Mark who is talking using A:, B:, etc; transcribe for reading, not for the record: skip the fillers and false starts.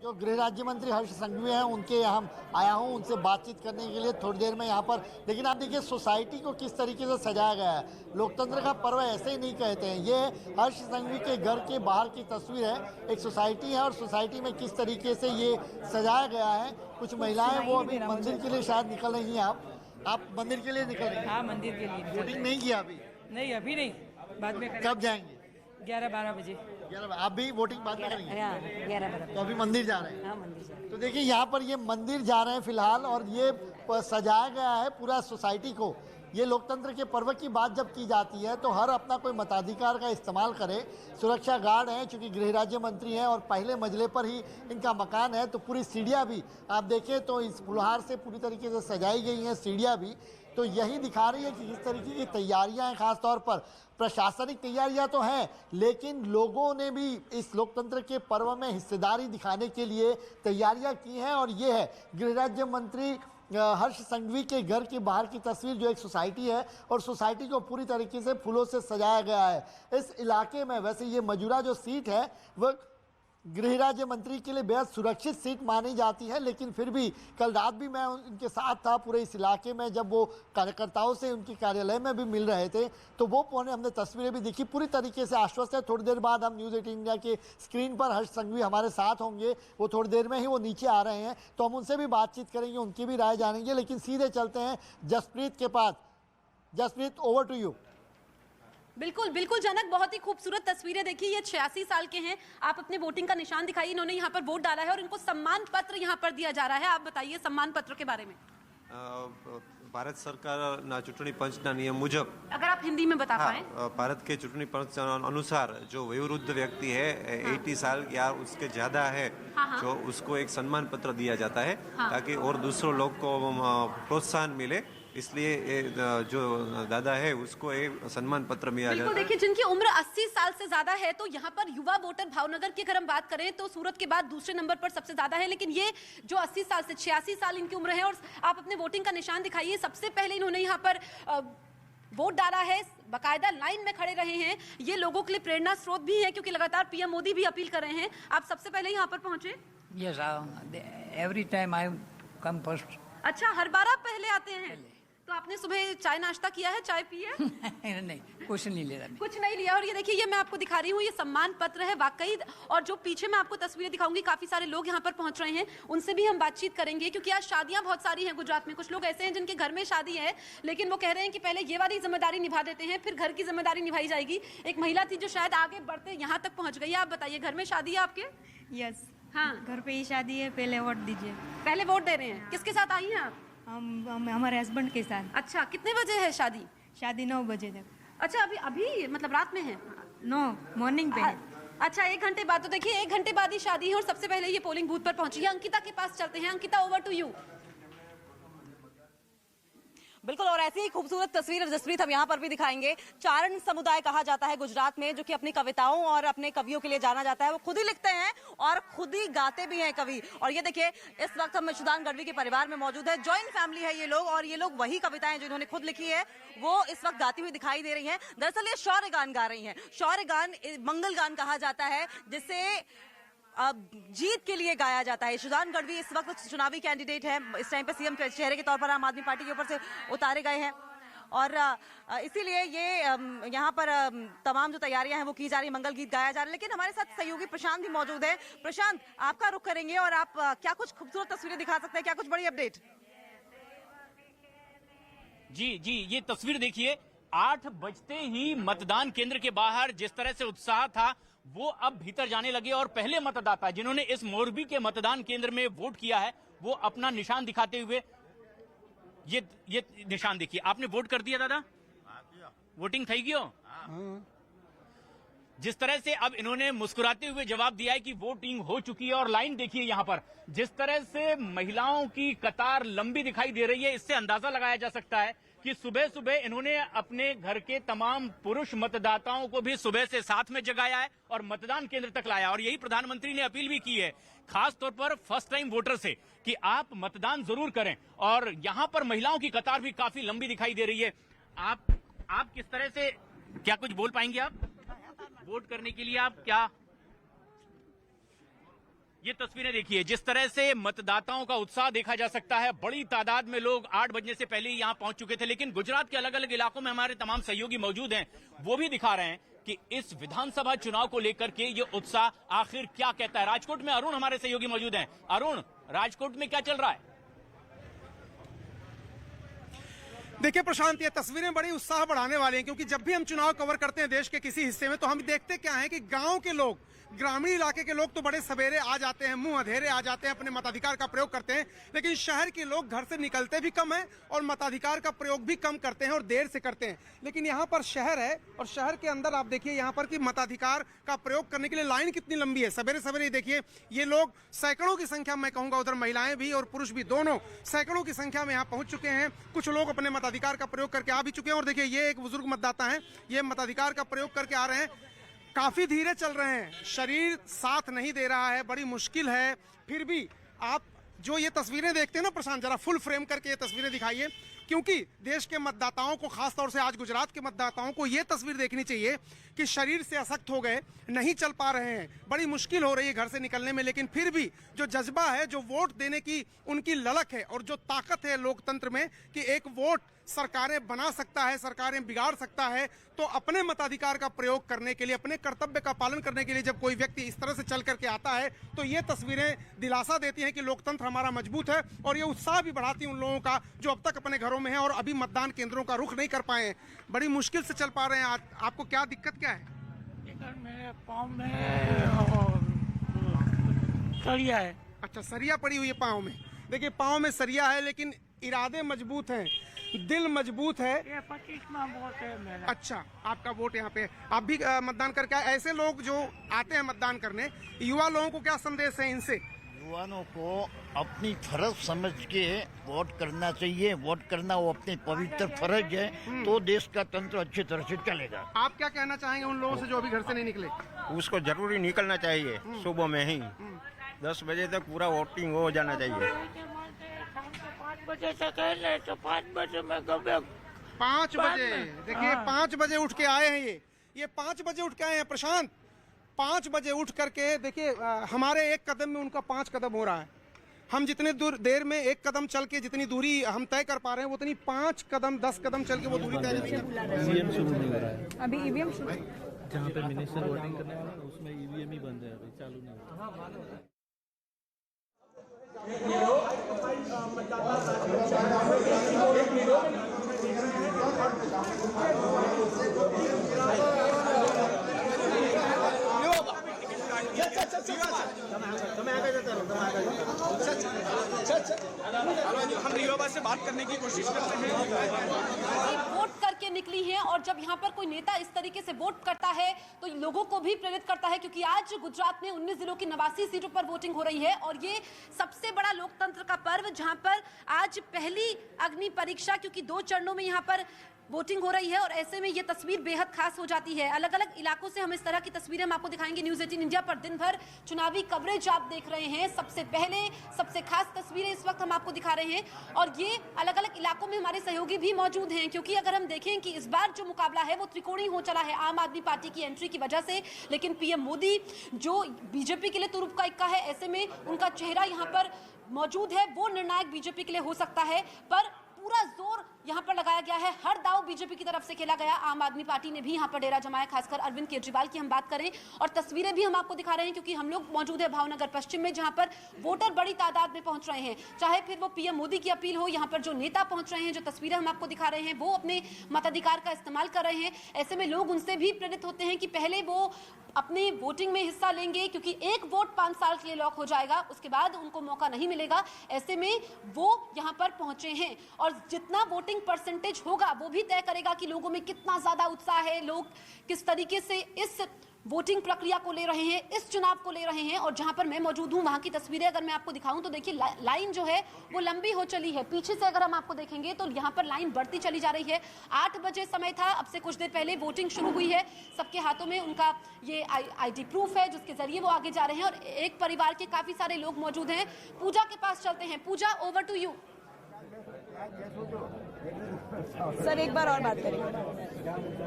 A: जो गृह राज्य मंत्री हर्ष संघवी हैं उनके यहाँ आया हूँ उनसे बातचीत करने के लिए थोड़ी देर में यहाँ पर। लेकिन आप देखिए सोसाइटी को किस तरीके से सजाया गया है। लोकतंत्र का पर्व ऐसे ही नहीं कहते हैं। ये हर्ष संघवी के घर के बाहर की तस्वीर है। एक सोसाइटी है और सोसाइटी में किस तरीके से ये सजाया गया है। कुछ महिलाएं वो अभी मंदिर के लिए शायद निकल रही हैं। आप मंदिर के लिए निकल रही हैं?
B: हाँ, मंदिर के लिए।
A: वोटिंग नहीं किया अभी?
B: नहीं, अभी नहीं, बाद में करें।
A: कब जाएंगे?
B: 11-12 बजे।
A: 11 आप भी वोटिंग बाद में करेंगे?
B: 11-12।
A: तो अभी मंदिर जा रहे हैं?
B: हाँ, मंदिर जा रहे हैं।
A: तो देखिए यहाँ पर ये मंदिर जा रहे हैं फिलहाल और ये सजाया गया है पूरा सोसाइटी को। ये लोकतंत्र के पर्व की बात जब की जाती है तो हर अपना कोई मताधिकार का इस्तेमाल करे। सुरक्षा गार्ड हैं चूँकि गृह राज्य मंत्री हैं और पहले मंजिले पर ही इनका मकान है, तो पूरी सीढ़ियाँ भी आप देखें तो इस फुलहार से पूरी तरीके से सजाई गई हैं सीढ़ियाँ भी। तो यही दिखा रही है कि किस तरीके की तैयारियां हैं। खासतौर पर प्रशासनिक तैयारियां तो हैं, लेकिन लोगों ने भी इस लोकतंत्र के पर्व में हिस्सेदारी दिखाने के लिए तैयारियां की हैं। और ये है गृह राज्य मंत्री हर्ष संघवी के घर के बाहर की तस्वीर, जो एक सोसाइटी है और सोसाइटी को पूरी तरीके से फूलों से सजाया गया है। इस इलाके में वैसे ये मजूरा जो सीट है वह गृह राज्य मंत्री के लिए बेहद सुरक्षित सीट मानी जाती है, लेकिन फिर भी कल रात भी मैं उनके साथ था पूरे इस इलाके में। जब वो कार्यकर्ताओं से उनके कार्यालय में भी मिल रहे थे तो वो हमने तस्वीरें भी दिखी। पूरी तरीके से आश्वस्त है। थोड़ी देर बाद हम न्यूज़ 18 इंडिया के स्क्रीन पर हर्ष संघवी हमारे साथ होंगे। वो थोड़ी देर में ही वो नीचे आ रहे हैं, तो हम उनसे भी बातचीत करेंगे, उनकी भी राय जानेंगे। लेकिन सीधे चलते हैं जसप्रीत के पास। Jaspreet, over to you.
C: बिल्कुल बिल्कुल जनक, बहुत ही खूबसूरत तस्वीरें देखी। ये 86 साल के हैं। आप अपने वोटिंग का निशान दिखाइए। इन्होंने यहाँ पर वोट डाला है और इनको सम्मान पत्र यहाँ पर दिया जा रहा है। आप बताइए सम्मान पत्र के बारे में।
D: ભારત સરકારના ચૂંટણી પંચના નિયમ મુજબ,
C: अगर आप हिंदी में बता पाएं।
D: भारत के चुनावी पंच अनुसार जो वयोवृद्ध व्यक्ति है 80 साल या उसके ज्यादा है, जो उसको एक सम्मान पत्र दिया जाता है ताकि और दूसरों लोग को प्रोत्साहन मिले। इसलिए जो दादा है उसको एक सम्मान पत्र मिला जाता है।
C: देखिए जिनकी उम्र 80 साल से ज्यादा है, तो यहाँ पर युवा वोटर भावनगर की अगर हम बात करें तो सूरत के बाद दूसरे नंबर पर सबसे ज्यादा है। लेकिन ये जो 80 साल से 86 साल इनकी उम्र है और आप अपने वोटिंग का निशान दिखाइए। सबसे पहले इन्होंने यहाँ पर वोट डाला है, बाकायदा लाइन में खड़े रहे हैं। ये लोगों के लिए प्रेरणा स्रोत भी है क्योंकि लगातार पीएम मोदी भी अपील कर रहे हैं। आप सबसे पहले यहाँ पर पहुंचे?
B: Yes, every time I come first.
C: अच्छा, हर बार आप पहले आते हैं? तो आपने सुबह चाय नाश्ता किया है, चाय पी है?
B: नहीं, कुछ नहीं लिया।
C: कुछ नहीं लिया। और ये देखिए, ये मैं आपको दिखा रही हूँ, ये सम्मान पत्र है वाकई। और जो पीछे मैं आपको तस्वीरें दिखाऊंगी, काफी सारे लोग यहाँ पर पहुंच रहे हैं, उनसे भी हम बातचीत करेंगे क्योंकि आज शादियां बहुत सारी हैं गुजरात में। कुछ लोग ऐसे हैं जिनके घर में शादी है, लेकिन वो कह रहे हैं कि पहले ये वाली जिम्मेदारी निभा देते हैं, फिर घर की जिम्मेदारी निभाई जाएगी। एक महिला थी जो शायद आगे बढ़ते यहाँ तक पहुंच गई है। आप बताइए, घर में शादी है आपके?
E: यस,
C: हाँ,
E: घर पे ही शादी है। पहले वोट दीजिए।
C: पहले वोट दे रहे हैं। किसके साथ आई हैं आप?
E: हम हमारे हस्बैंड के साथ।
C: अच्छा, कितने बजे है शादी?
E: शादी 9 बजे तक।
C: अच्छा, अभी मतलब रात में है?
E: 9 मॉर्निंग पे है।
C: अच्छा, 1 घंटे बाद। तो देखिए 1 घंटे बाद ही शादी है और सबसे पहले ये पोलिंग बूथ पर पहुंची है। अंकिता के पास चलते हैं। Ankita, over to you.
F: बिल्कुल, और ऐसी ही खूबसूरत तस्वीर जसप्रीत हम यहाँ पर भी दिखाएंगे। चारण समुदाय कहा जाता है गुजरात में, जो कि अपनी कविताओं और अपने कवियों के लिए जाना जाता है। वो खुद ही लिखते हैं और खुद ही गाते भी हैं कवि। और ये देखिए, इस वक्त हम सुदान गढ़वी के परिवार में मौजूद है। जॉइंट फैमिली है ये लोग, और ये लोग वही कविताएं जो इन्होंने खुद लिखी है वो इस वक्त गाती हुई दिखाई दे रही है। दरअसल ये शौर्य गान गा रही है। शौर्य गान मंगल गान कहा जाता है, जिसे जीत के लिए गाया जाता है। सुदान गढ़वी इस वक्त चुनावी कैंडिडेट है। इस टाइम पे सीएम चेहरे के तौर पर आम आदमी पार्टी के ऊपर से उतारे गए हैं और इसीलिए ये यहाँ पर तमाम जो तैयारियां हैं वो की जा रही है, मंगल गीत गाया जा रहा है। लेकिन हमारे साथ सहयोगी प्रशांत भी मौजूद है। प्रशांत, आपका रुख करेंगे और आप क्या कुछ खूबसूरत तस्वीरें दिखा सकते हैं? क्या कुछ बड़ी अपडेट?
G: जी, ये तस्वीर देखिए। 8 बजते ही मतदान केंद्र के बाहर जिस तरह से उत्साह था वो अब भीतर जाने लगे और पहले मतदाता जिन्होंने इस मोरबी के मतदान केंद्र में वोट किया है वो अपना निशान दिखाते हुए, ये निशान देखिए। आपने वोट कर दिया दादा? वोटिंग थी गयो? जिस तरह से अब इन्होंने मुस्कुराते हुए जवाब दिया है कि वोटिंग हो चुकी है। और लाइन देखिए यहाँ पर, जिस तरह से महिलाओं की कतार लंबी दिखाई दे रही है, इससे अंदाजा लगाया जा सकता है कि सुबह सुबह इन्होंने अपने घर के तमाम पुरुष मतदाताओं को भी सुबह से साथ में जगाया है और मतदान केंद्र तक लाया। और यही प्रधानमंत्री ने अपील भी की है, खास तौर पर फर्स्ट टाइम वोटर से, कि आप मतदान जरूर करें। और यहाँ पर महिलाओं की कतार भी काफी लंबी दिखाई दे रही है। आप किस तरह से, क्या कुछ बोल पाएंगे आप? वोट करने के लिए आप क्या ये तस्वीरें देखिए, जिस तरह से मतदाताओं का उत्साह देखा जा सकता है। बड़ी तादाद में लोग 8 बजने से पहले ही यहां पहुंच चुके थे, लेकिन गुजरात के अलग अलग इलाकों में हमारे तमाम सहयोगी मौजूद हैं। वो भी दिखा रहे हैं कि इस विधानसभा चुनाव को लेकर के ये उत्साह आखिर क्या कहता है। राजकोट में अरुण हमारे सहयोगी मौजूद हैं। अरुण, राजकोट में क्या चल रहा है?
H: देखिए प्रशांत, ये तस्वीरें बड़ी उत्साह बढ़ाने वाली हैं, क्योंकि जब भी हम चुनाव कवर करते हैं देश के किसी हिस्से में, तो हम देखते क्या है कि गांव के लोग, ग्रामीण इलाके के लोग तो बड़े सवेरे आ जाते हैं, मुंह अंधेरे आ जाते हैं, अपने मताधिकार का प्रयोग करते हैं। लेकिन शहर के लोग घर से निकलते भी कम है और मताधिकार का प्रयोग भी कम करते हैं और देर से करते हैं। लेकिन यहाँ पर शहर है और शहर के अंदर आप देखिए यहाँ पर कि मताधिकार का प्रयोग करने के लिए लाइन कितनी लंबी है। सवेरे सवेरे देखिए ये लोग सैकड़ों की संख्या में, कहूँगा उधर महिलाएं भी और पुरुष भी दोनों सैकड़ों की संख्या में यहाँ पहुंच चुके हैं। कुछ लोग अपने मताधिकार का प्रयोग करके आ भी चुके हैं और देखिए ये एक बुजुर्ग मतदाता है, ये मताधिकार का प्रयोग करके आ रहे हैं। काफी धीरे चल रहे हैं, शरीर साथ नहीं दे रहा है, बड़ी मुश्किल है। फिर भी आप जो ये तस्वीरें देखते हैं ना प्रशांत, जरा फुल फ्रेम करके ये तस्वीरें दिखाइए, क्योंकि देश के मतदाताओं को, खासतौर से आज गुजरात के मतदाताओं को ये तस्वीर देखनी चाहिए कि शरीर से अशक्त हो गए, नहीं चल पा रहे हैं, बड़ी मुश्किल हो रही है घर से निकलने में, लेकिन फिर भी जो जज्बा है, जो वोट देने की उनकी ललक है और जो ताकत है लोकतंत्र में कि एक वोट सरकारें बना सकता है, सरकारें बिगाड़ सकता है, तो अपने मताधिकार का प्रयोग करने के लिए, अपने कर्तव्य का पालन करने के लिए जब कोई व्यक्ति इस तरह से चल करके आता है, तो ये तस्वीरें दिलासा देती हैं कि लोकतंत्र हमारा मजबूत है और ये उत्साह भी बढ़ाती है उन लोगों का जो अब तक अपने घरों में हैं और अभी मतदान केंद्रों का रुख नहीं कर पाए हैं, बड़ी मुश्किल से चल पा रहे हैं। आज आपको क्या दिक्कत क्या है?
I: मेरे पाँव में सरिया है।
H: अच्छा, सरिया पड़ी हुई है पाँव में। देखिए पाँव में सरिया है, लेकिन इरादे मजबूत हैं, दिल मजबूत है।
I: ये 25वां वोट है मेरा।
H: अच्छा, आपका वोट यहाँ पे, आप भी मतदान करके आए। ऐसे लोग जो आते हैं मतदान करने, युवा लोगों को क्या संदेश है इनसे?
J: युवाओं को अपनी फर्ज समझ के वोट करना चाहिए। वोट करना वो अपनी पवित्र फर्ज है, तो देश का तंत्र अच्छी तरह से चलेगा।
H: आप क्या कहना चाहेंगे उन लोगों से जो अभी घर से नहीं निकले?
K: उसको जरूरी निकलना चाहिए, सुबह में ही 10 बजे तक पूरा वोटिंग हो जाना चाहिए।
I: 5 बजे तक है तो 5 बजे में कभी
H: 5 बजे, देखिए 5 बजे उठ के आए हैं ये 5 बजे उठ के आए हैं प्रशांत। 5 बजे उठ करके देखिए, हमारे एक कदम में उनका 5 कदम हो रहा है। हम जितने देर में एक कदम चल के जितनी दूरी हम तय कर पा रहे हैं, वो उतनी 5 कदम 10 कदम चल के वो दूरी तय नहीं कर पा रहे हैं।
E: अभी ईवीएम शुरू,
L: जहाँ पे मिनिस्टर वोटिंग करने वाला है उसमें ईवीएम ही बंद है, अभी चालू नहीं है।
H: हम युवा से बात करने की कोशिश करते हैं।
C: वोट करके निकली हैं और जब यहाँ पर कोई नेता इस तरीके से वोट करता है तो लोगों को भी प्रेरित करता है, क्योंकि आज गुजरात में 19 जिलों की 89 सीटों पर वोटिंग हो रही है और ये सबसे बड़ा लोकतंत्र का पर्व, जहां पर आज पहली अग्नि परीक्षा, क्योंकि 2 चरणों में यहाँ पर वोटिंग हो रही है और ऐसे में ये तस्वीर बेहद खास हो जाती है। अलग अलग इलाकों से हम इस तरह की तस्वीरें हम आपको दिखाएंगे। न्यूज़ 18 इंडिया पर दिन भर चुनावी कवरेज आप देख रहे हैं। सबसे पहले सबसे खास तस्वीरें इस वक्त हम आपको दिखा रहे हैं और ये अलग अलग इलाकों में हमारे सहयोगी भी मौजूद हैं, क्योंकि अगर हम देखें कि इस बार जो मुकाबला है वो त्रिकोणीय हो चला है आम आदमी पार्टी की एंट्री की वजह से। लेकिन पीएम मोदी जो बीजेपी के लिए तुरुप का इक्का है, ऐसे में उनका चेहरा यहाँ पर मौजूद है, वो निर्णायक बीजेपी के लिए हो सकता है। पर पूरा जोर यहाँ पर लगाया गया है, हर दाव बीजेपी की तरफ से खेला गया। आम आदमी पार्टी ने भी यहाँ पर डेरा जमाया, खासकर अरविंद केजरीवाल की हम बात करें और तस्वीरें भी हम आपको दिखा रहे हैं, क्योंकि हम लोग मौजूद है भावनगर पश्चिम में, जहाँ पर वोटर बड़ी तादाद में पहुंच रहे हैं। चाहे फिर वो पीएम मोदी की अपील हो, यहाँ पर जो नेता पहुंच रहे हैं, जो तस्वीरें हम आपको दिखा रहे हैं, वो अपने मताधिकार का इस्तेमाल कर रहे हैं। ऐसे में लोग उनसे भी प्रेरित होते हैं कि पहले वो अपनी वोटिंग में हिस्सा लेंगे, क्योंकि एक वोट 5 साल के लिए लॉक हो जाएगा, उसके बाद उनको मौका नहीं मिलेगा। ऐसे में वो यहाँ पर पहुंचे हैं और जितना वोटिंग परसेंटेज होगा वो भी तय करेगा कि लोगों में कितना ज्यादा उत्साह है, लोग किस तरीके से इस वोटिंग प्रक्रिया को ले रहे हैं, इस चुनाव को ले रहे हैं। और जहां पर मैं मौजूद हूं वहां की तस्वीरें अगर मैं आपको दिखाऊं तो देखिए लाइन जो है वो लंबी हो चली है। पीछे से अगर हम आपको देखेंगे तो यहां पर लाइन बढ़ती चली जा रही है। 8 बजे समय था, अब से कुछ देर पहले वोटिंग शुरू हुई है। सबके हाथों में उनका ये आईडी प्रूफ है जिसके जरिए वो आगे जा रहे हैं और एक परिवार के काफी सारे लोग मौजूद हैं। पूजा के पास चलते हैं। पूजा, ओवर टू यू।
F: सर एक बार और बात करेंगे।